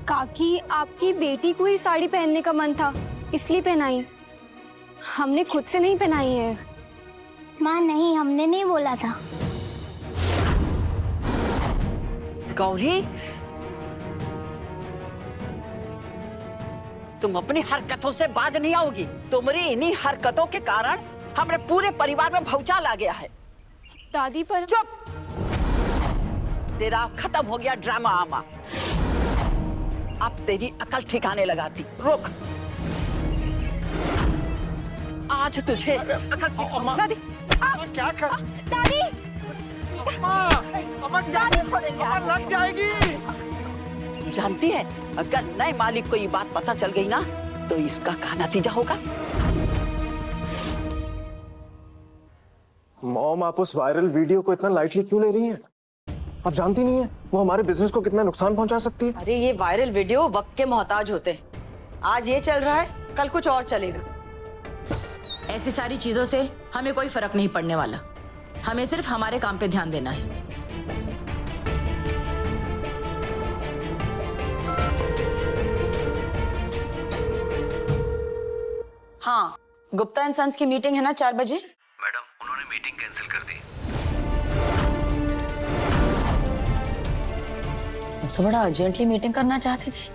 काकी, आपकी बेटी को ही साड़ी पहनने का मन था इसलिए पहनाई, हमने खुद से नहीं पहनाई है। माँ नहीं, हमने नहीं बोला था। गौरी, तुम अपनी हरकतों से बाज नहीं आओगी। तुम्हारी इन्हीं हरकतों के कारण हमारे पूरे परिवार में भौचाल आ गया है। दादी पर चुप! तेरा खत्म हो गया ड्रामा आमा। अब तेरी अकल ठिकाने लगाती। रुक, आज तुझे अकल सिखाऊंगी। दादी, क्या कर? दादी, दादी छोड़ेंगे। लग जाएगी। जानती है, अगर नए मालिक को ये बात पता चल गई ना तो इसका क्या नतीजा होगा? मॉम, आप उस वायरल वीडियो को इतना लाइटली क्यों ले रही हैं? आप जानती नहीं है वो हमारे बिजनेस को कितना नुकसान पहुंचा सकती है। अरे ये वायरल वीडियो वक्त के मोहताज होते हैं। आज ये चल रहा है, कल कुछ और चलेगा। ऐसी सारी चीजों से हमें कोई फर्क नहीं पड़ने वाला। हमें सिर्फ हमारे काम पे ध्यान देना है। हाँ, गुप्ता एंड सन्स की मीटिंग है ना 4 बजे। मैडम, उन्होंने मीटिंग कैंसिल कर दी। तो बड़ा अर्जेंटली मीटिंग करना चाहते थे।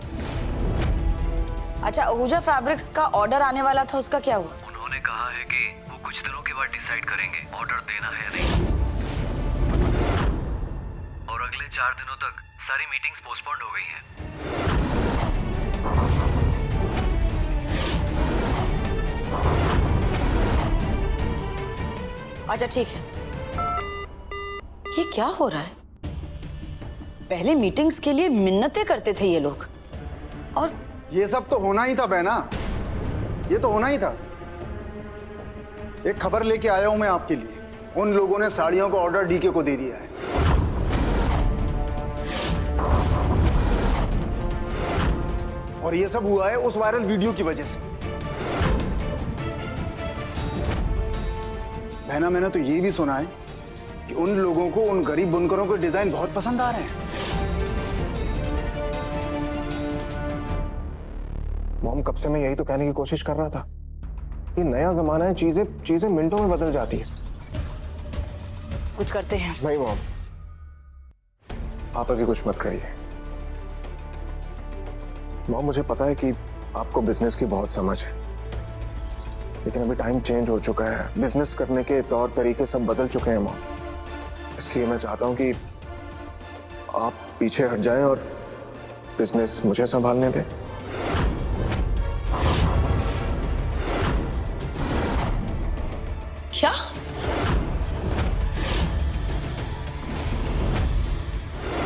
अच्छा, आहूजा फैब्रिक्स का ऑर्डर आने वाला था, उसका क्या हुआ? उन्होंने कहा है कि वो कुछ दिनों के बाद डिसाइड करेंगे ऑर्डर देना है या नहीं। और अगले 4 दिनों तक सारी मीटिंग्स पोस्टपोन्ड हो गई हैं। अच्छा ठीक है। ये क्या हो रहा है? पहले मीटिंग्स के लिए मिन्नतें करते थे ये लोग, और ये सब तो होना ही था बहना, ये तो होना ही था। एक खबर लेके आया हूं मैं आपके लिए। उन लोगों ने साड़ियों का ऑर्डर डीके को दे दिया है। और ये सब हुआ है उस वायरल वीडियो की वजह से। बहना, मैंने तो ये भी सुना है कि उन लोगों को उन गरीब बुनकरों के डिजाइन बहुत पसंद आ रहे हैं। मॉम, कब से मैं यही तो कहने की कोशिश कर रहा था। ये नया जमाना है, चीजें मिनटों में बदल जाती है। कुछ करते हैं। नहीं मॉम, आप अभी कुछ मत करिए। मॉम, मुझे पता है कि आपको बिजनेस की बहुत समझ है, लेकिन अभी टाइम चेंज हो चुका है। बिजनेस करने के तौर तरीके सब बदल चुके हैं मॉम। इसलिए मैं चाहता हूं कि आप पीछे हट जाएं और बिजनेस मुझे संभालने दें। क्या?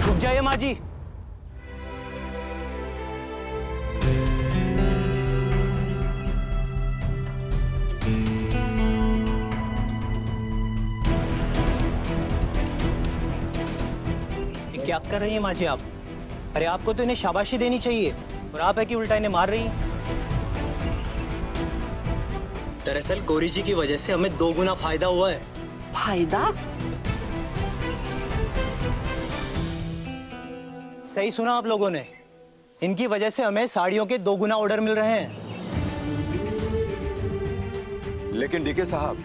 रुक जाइए माँ जी। क्या कर रही हैं माँ जी आप? अरे आपको तो इन्हें शाबाशी देनी चाहिए, और आप है कि उल्टा इन्हें मार रही हैं। दरअसल गौरी जी की वजह से हमें 2 गुना फायदा हुआ है। फायदा? सही सुना आप लोगों ने। इनकी वजह से हमें साड़ियों के 2 गुना ऑर्डर मिल रहे हैं। लेकिन डीके साहब,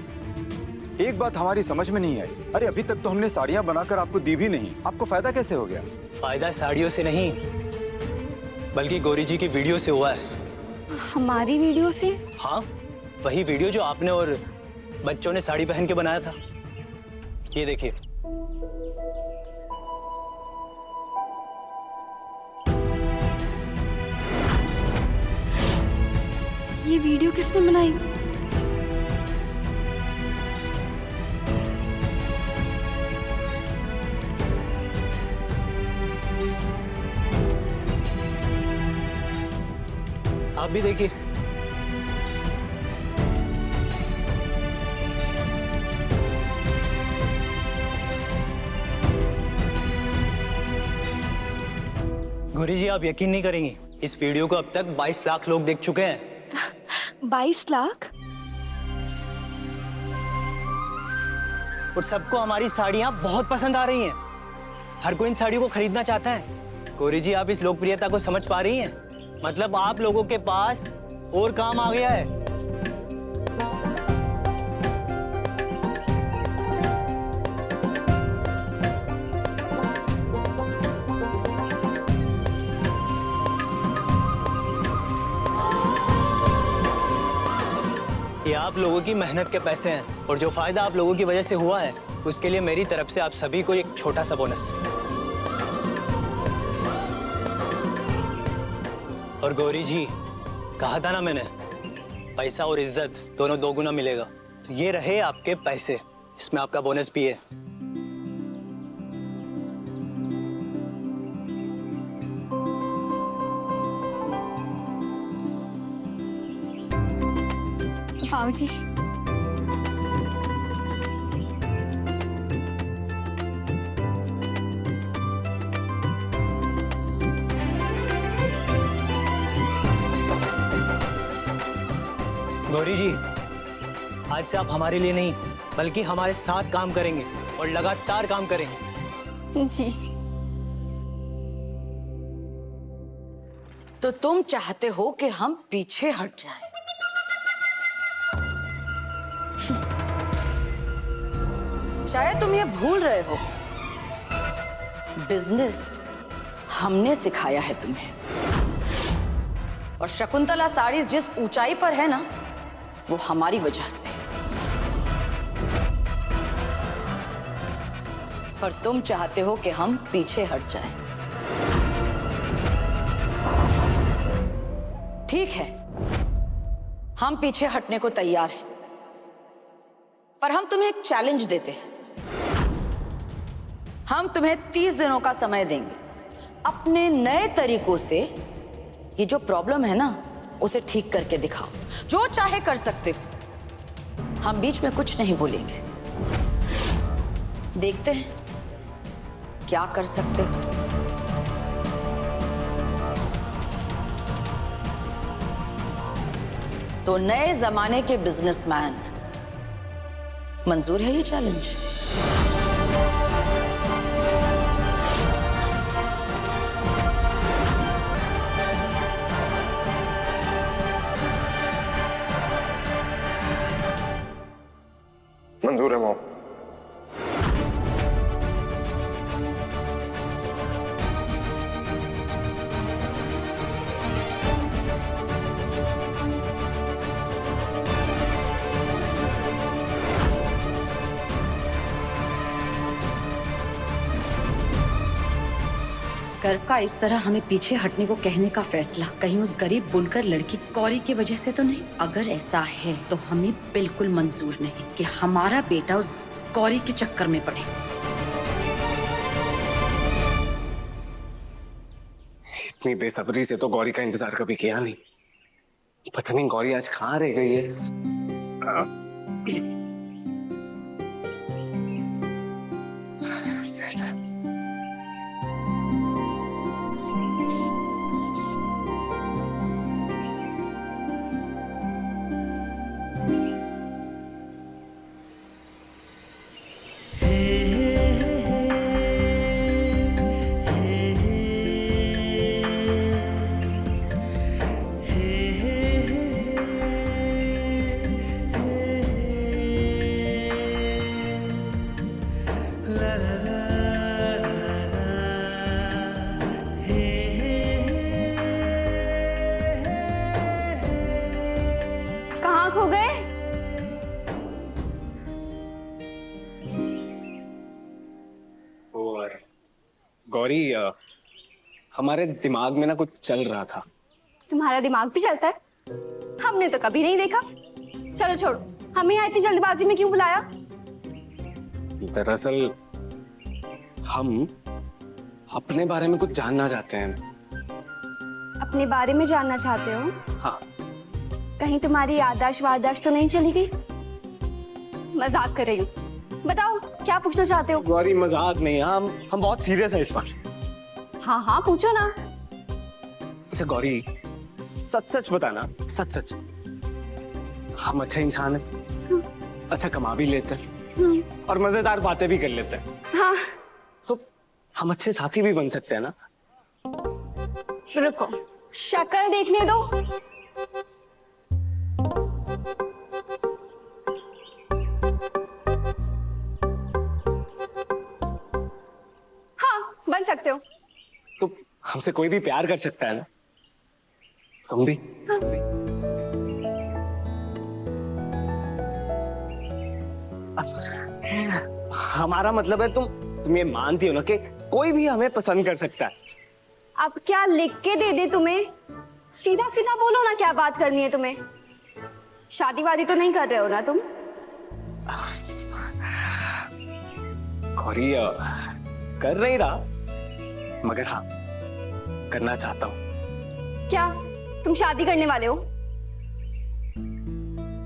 एक बात हमारी समझ में नहीं आई। अरे अभी तक तो हमने साड़ियां बनाकर आपको दी भी नहीं, आपको फायदा कैसे हो गया? फायदा साड़ियों से नहीं, बल्कि गौरी जी की वीडियो से हुआ है। हमारी वीडियो से? हाँ, वही वीडियो जो आपने और बच्चों ने साड़ी पहन के बनाया था। ये देखिए। ये वीडियो किसने बनाई? आप भी देखिए। गौरी जी, आप यकीन नहीं करेंगी, इस वीडियो को अब तक 22 लाख लोग देख चुके हैं। 22 लाख? और सबको हमारी साड़ियां बहुत पसंद आ रही हैं। हर कोई इन साड़ियों को खरीदना चाहता है। गौरी जी, आप इस लोकप्रियता को समझ पा रही हैं? मतलब आप लोगों के पास और काम आ गया है। ये आप लोगों की मेहनत के पैसे हैं और जो फायदा आप लोगों की वजह से हुआ है उसके लिए मेरी तरफ से आप सभी को एक छोटा सा बोनस। और गौरी जी, कहा था ना मैंने, पैसा और इज्जत दोनों दोगुना मिलेगा। तो ये रहे आपके पैसे, इसमें आपका बोनस भी है। आओ जी। गौरी जी, आज से आप हमारे लिए नहीं बल्कि हमारे साथ काम करेंगे और लगातार काम करेंगे। जी। तो तुम चाहते हो कि हम पीछे हट जाएं? शायद तुम ये भूल रहे हो, बिजनेस हमने सिखाया है तुम्हें। और शकुंतला साड़ीज जिस ऊंचाई पर है ना, वो हमारी वजह से। पर तुम चाहते हो कि हम पीछे हट जाएं। ठीक है, हम पीछे हटने को तैयार हैं, पर हम तुम्हें एक चैलेंज देते हैं। हम तुम्हें 30 दिनों का समय देंगे। अपने नए तरीकों से ये जो प्रॉब्लम है ना, उसे ठीक करके दिखाओ। जो चाहे कर सकते हो, हम बीच में कुछ नहीं बोलेंगे। देखते हैं क्या कर सकते हो। तो नए जमाने के बिजनेसमैन, मंजूर है ये चैलेंज? मंजूर है मॉम। कर्व का इस तरह हमें पीछे हटने को कहने का फैसला कहीं उस गरीब बुनकर लड़की कौरी की वजह से तो नहीं? अगर ऐसा है तो हमें बिल्कुल मंजूर नहीं कि हमारा बेटा उस कौरी के चक्कर में पड़े। इतनी बेसब्री से तो गौरी का इंतजार कभी किया नहीं। पता नहीं गौरी आज कहाँ रह गई है। कहाँ खो गए? और गौरी, हमारे दिमाग में ना कुछ चल रहा था। तुम्हारा दिमाग भी चलता है? हमने तो कभी नहीं देखा। चलो छोड़ो, हमें यहाँ इतनी जल्दबाजी में क्यों बुलाया? दरअसल हम अपने बारे में कुछ जानना चाहते हैं। अपने बारे में जानना चाहते हो? हाँ। कहीं तुम्हारी याददाश्त वाददाश्त तो नहीं चली गई? मजाक कर रही हूँ। बताओ क्या पूछना चाहते हो? गौरी मजाक नहीं, हम बहुत सीरियस है इस पर। हाँ हाँ पूछो ना। अच्छा गौरी, सच सच बताना, सच सच। हम अच्छे इंसान हैं, अच्छा कमा भी लेते हैं और मजेदार बातें भी कर लेते हैं। हाँ। तो हम अच्छे साथी भी बन सकते हैं ना? रुको, शक्ल देखने दो। हाँ, बन सकते हो। तो हमसे कोई भी प्यार कर सकता है ना, तुम भी। हमारा मतलब है तुम ये मानती हो ना कि कोई भी हमें पसंद कर सकता है। अब क्या लिख के दे दे तुम्हें? सीधा सीधा बोलो ना, क्या बात करनी है तुम्हें? शादी वादी तो नहीं कर रहे हो ना तुम? गौरी, कर नहीं रहा, मगर हाँ करना चाहता हूँ। क्या तुम शादी करने वाले हो?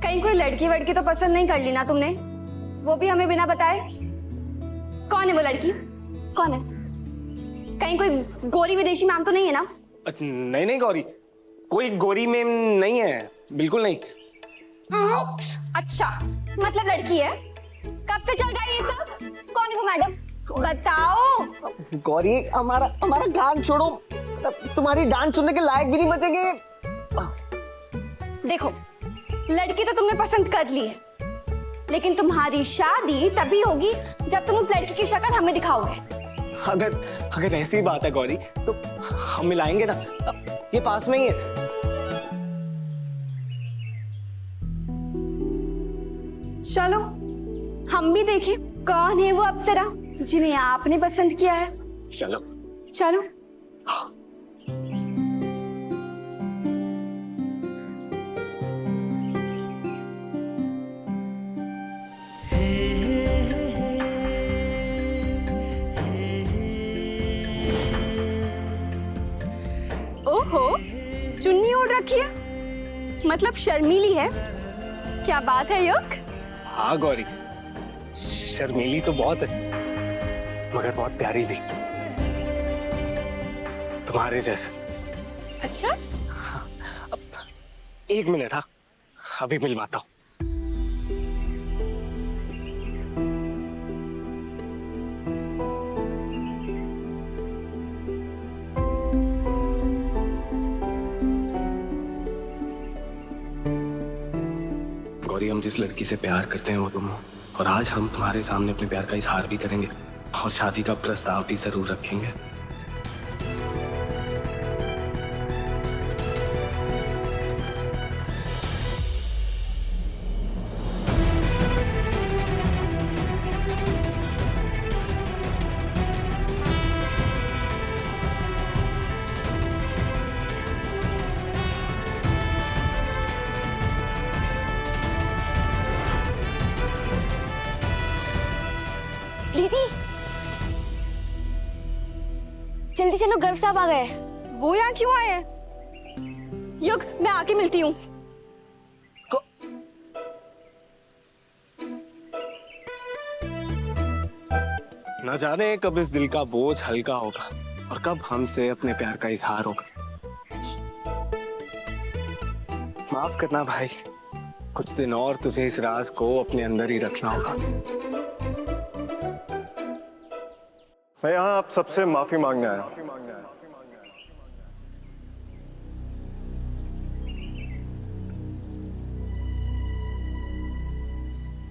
कहीं कोई लड़की वड़की तो पसंद नहीं कर ली ना तुमने? वो भी हमें बिना बताए? कौन है वो लड़की? कौन है? कहीं कोई गोरी विदेशी मैम तो नहीं है ना? नहीं नहीं गौरी, कोई गोरी में नहीं है, बिल्कुल नहीं। अच्छा, मतलब लड़की है। कब से चल रहा है ये सब? कौन है वो मैडम? बताओ। गौरी, हमारा गान छोड़ो, तुम्हारी डांस सुनने के लायक भी नहीं बचेंगे। देखो, लड़की तो तुमने पसंद कर ली है, लेकिन तुम्हारी शादी तभी होगी जब तुम उस लड़की की शक्ल हमें दिखाओगे। अगर ऐसी बात है गौरी, तो हम मिलाएंगे ना, ये पास में ही है। चलो हम भी देखें कौन है वो अप्सरा जिन्हें आपने पसंद किया है। चलो चलो। ओहो, चुन्नी ओढ़ रखी है, मतलब शर्मीली है। क्या बात है युग? हाँ गौरी, शर्मीली तो बहुत है, मगर बहुत प्यारी भी, तुम्हारे जैसे। अच्छा, एक मिनट, हाँ अभी मिलवाता हूँ। गौरी, हम जिस लड़की से प्यार करते हैं वो तुम हो, और आज हम तुम्हारे सामने अपने प्यार का इजहार भी करेंगे और शादी का प्रस्ताव भी जरूर रखेंगे। दीदी, जल्दी चलो, गर्व साहब आ गए। वो यहाँ क्यों आए हैं? युग, मैं आके मिलती हूँ। न जाने कब इस दिल का बोझ हल्का होगा और कब हमसे अपने प्यार का इजहार होगा। माफ करना भाई, कुछ दिन और तुझे इस राज को अपने अंदर ही रखना होगा। मैं यहाँ आप सबसे माफी मांगने आया हूँ।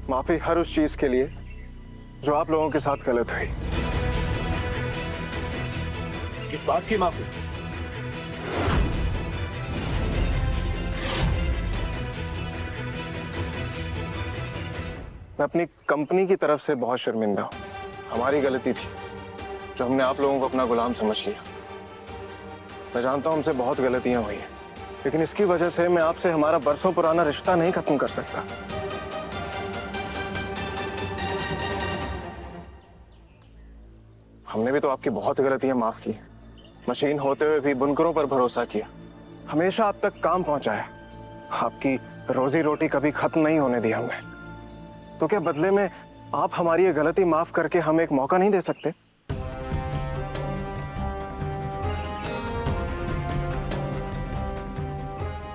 माफी हर उस चीज के लिए जो आप लोगों के साथ गलत हुई। किस बात की माफी? मैं अपनी कंपनी की तरफ से बहुत शर्मिंदा हूँ। हमारी गलती थी जो हमने आप लोगों को अपना गुलाम समझ लिया। मैं जानता हूं हमसे बहुत गलतियां हुई हैं, लेकिन इसकी वजह से मैं आपसे हमारा बरसों पुराना रिश्ता नहीं खत्म कर सकता। हमने भी तो आपकी बहुत गलतियां माफ की। मशीन होते हुए भी बुनकरों पर भरोसा किया, हमेशा आप तक काम पहुंचाया, आपकी रोजी रोटी कभी खत्म नहीं होने दी हमने। तो क्या बदले में आप हमारी ये गलती माफ करके हमें एक मौका नहीं दे सकते?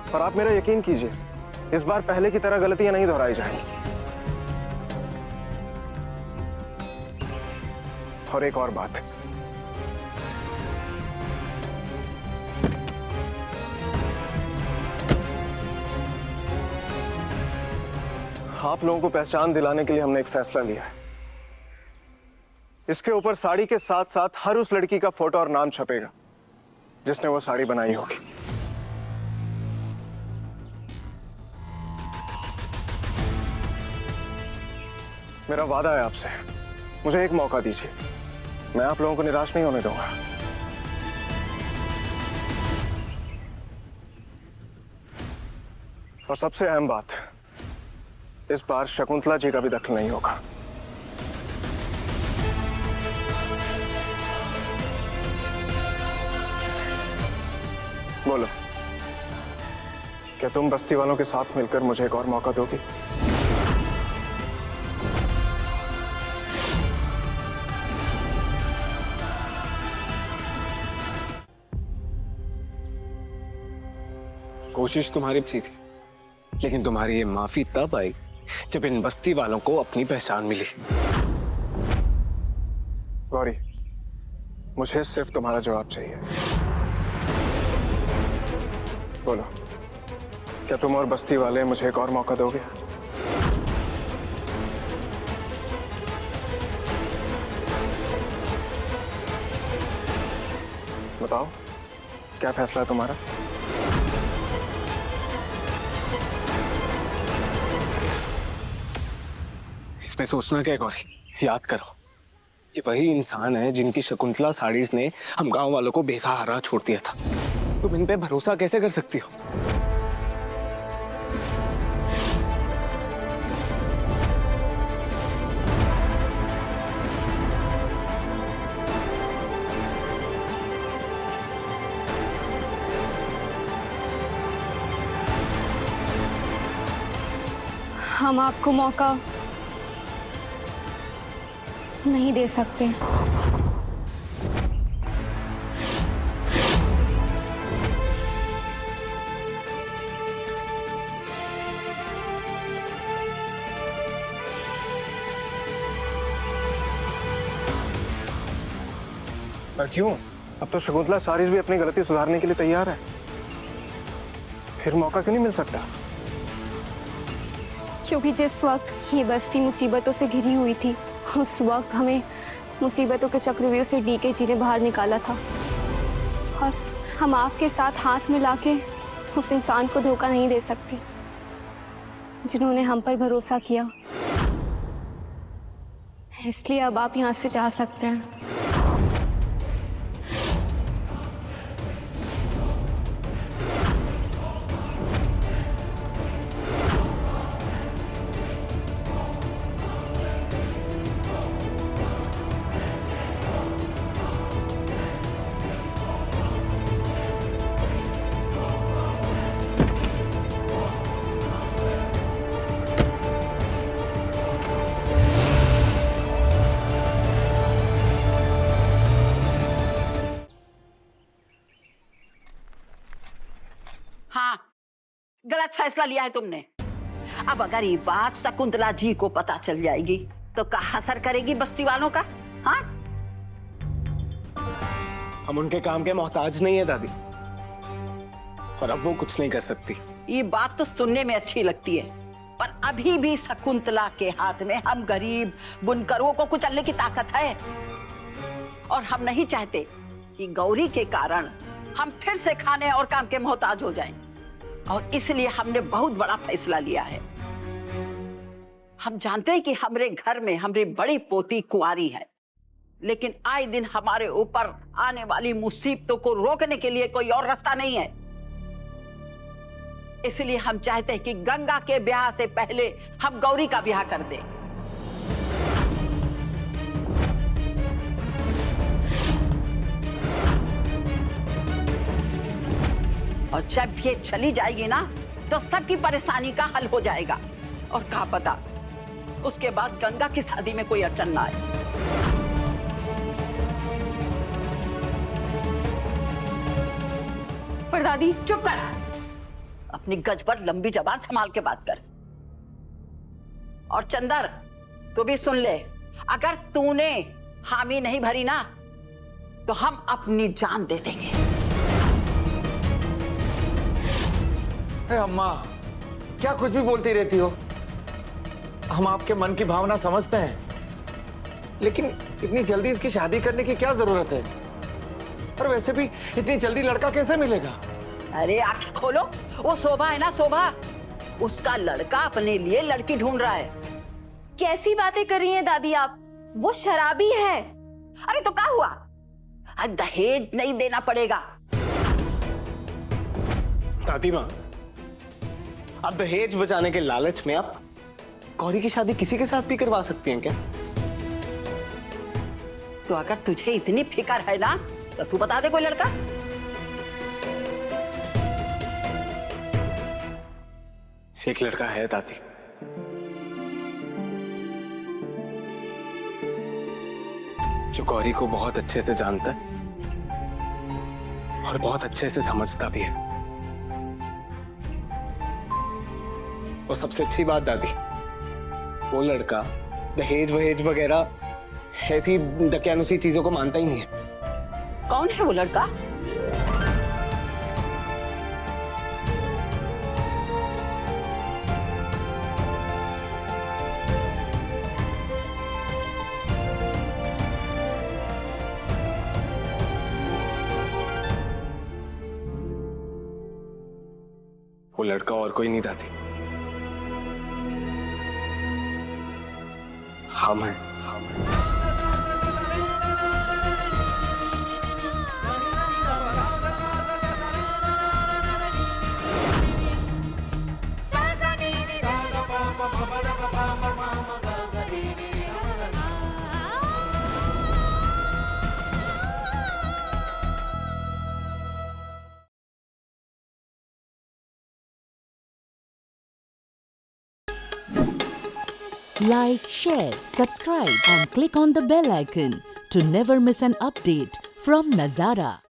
और आप मेरा यकीन कीजिए, इस बार पहले की तरह गलतियां नहीं दोहराई जाएंगी। और एक और बात है, आप लोगों को पहचान दिलाने के लिए हमने एक फैसला लिया है। इसके ऊपर साड़ी के साथ साथ हर उस लड़की का फोटो और नाम छपेगा जिसने वो साड़ी बनाई होगी। मेरा वादा है आपसे, मुझे एक मौका दीजिए, मैं आप लोगों को निराश नहीं होने दूंगा। और सबसे अहम बात, इस बार शकुंतला जी का भी दखल नहीं होगा। बोलो, क्या तुम बस्ती वालों के साथ मिलकर मुझे एक और मौका दोगी? कोशिश तुम्हारी अच्छी थी, लेकिन तुम्हारी ये माफी तब आई जब इन बस्ती वालों को अपनी पहचान मिली। गौरी, मुझे सिर्फ तुम्हारा जवाब चाहिए। बोलो, क्या तुम और बस्ती वाले मुझे एक और मौका दोगे? बताओ, क्या फैसला है तुम्हारा? इसमें सोचना क्या है गौरी? याद करो, ये वही इंसान है जिनकी शकुंतला साड़ीज ने हम गांव वालों को बेसहारा छोड़ दिया था। तुम इन पे भरोसा कैसे कर सकती हो? हम आपको मौका नहीं दे सकते। पर क्यों? अब तो शकुंतला सारिस भी अपनी गलती सुधारने के लिए तैयार है, फिर मौका क्यों नहीं मिल सकता? क्योंकि जिस वक्त ये बस्ती मुसीबतों से घिरी हुई थी, उस वक्त हमें मुसीबतों के चक्रव्यूह से डीके जी ने बाहर निकाला था, और हम आपके साथ हाथ मिला के उस इंसान को धोखा नहीं दे सकते जिन्होंने हम पर भरोसा किया। इसलिए अब आप यहाँ से जा सकते हैं। हाँ, गलत फैसला लिया है तुमने। अब अगर ये बात शकुंतला जी को पता चल जाएगी तो क्या असर करेगी बस्ती वालों का? हाँ, हम उनके काम के मोहताज नहीं है दादी, और अब वो कुछ नहीं कर सकती। ये बात तो सुनने में अच्छी लगती है, पर अभी भी शकुंतला के हाथ में हम गरीब बुनकरों को कुचलने की ताकत है, और हम नहीं चाहते कि गौरी के कारण हम फिर से खाने और काम के मोहताज हो जाएं। और इसलिए हमने बहुत बड़ा फैसला लिया है। हम जानते हैं कि हमारे घर में हमारी बड़ी पोती कुंवारी है, लेकिन आए दिन हमारे ऊपर आने वाली मुसीबतों को रोकने के लिए कोई और रास्ता नहीं है। इसलिए हम चाहते हैं कि गंगा के ब्याह से पहले हम गौरी का ब्याह कर दें। और जब ये चली जाएगी ना, तो सबकी परेशानी का हल हो जाएगा। और क्या पता उसके बाद गंगा की शादी में कोई अड़चन ना आए। पर दादी, चुप कर, अपनी गज पर लंबी जबान संभाल के बात कर। और चंदर, तू भी सुन ले, अगर तूने हामी नहीं भरी ना, तो हम अपनी जान दे देंगे। अम्मा, क्या कुछ भी बोलती रहती हो? हम आपके मन की भावना समझते हैं, लेकिन इतनी जल्दी इसकी शादी करने की क्या जरूरत है? और वैसे भी इतनी जल्दी लड़का कैसे मिलेगा? अरे आंखें खोलो, वो शोभा है ना, शोभा, उसका लड़का अपने लिए लड़की ढूंढ रहा है। कैसी बातें कर रही हैं दादी आप? वो शराबी है। अरे तो क्या हुआ, आज दहेज नहीं देना पड़ेगा। दादी माँ, आप दहेज बचाने के लालच में आप गौरी की शादी किसी के साथ भी करवा सकती हैं क्या? तो अगर तुझे इतनी फिक्र है ना तो तू बता दे कोई लड़का। एक लड़का है दादी, जो गौरी को बहुत अच्छे से जानता है और बहुत अच्छे से समझता भी है। और सबसे अच्छी बात दादी, वो लड़का दहेज वहेज वगैरह ऐसी डकियानुसी चीजों को मानता ही नहीं है। कौन है वो लड़का? वो लड़का और कोई नहीं दादी, हम हैं। Like, share, subscribe and click on the bell icon to never miss an update from Nazara.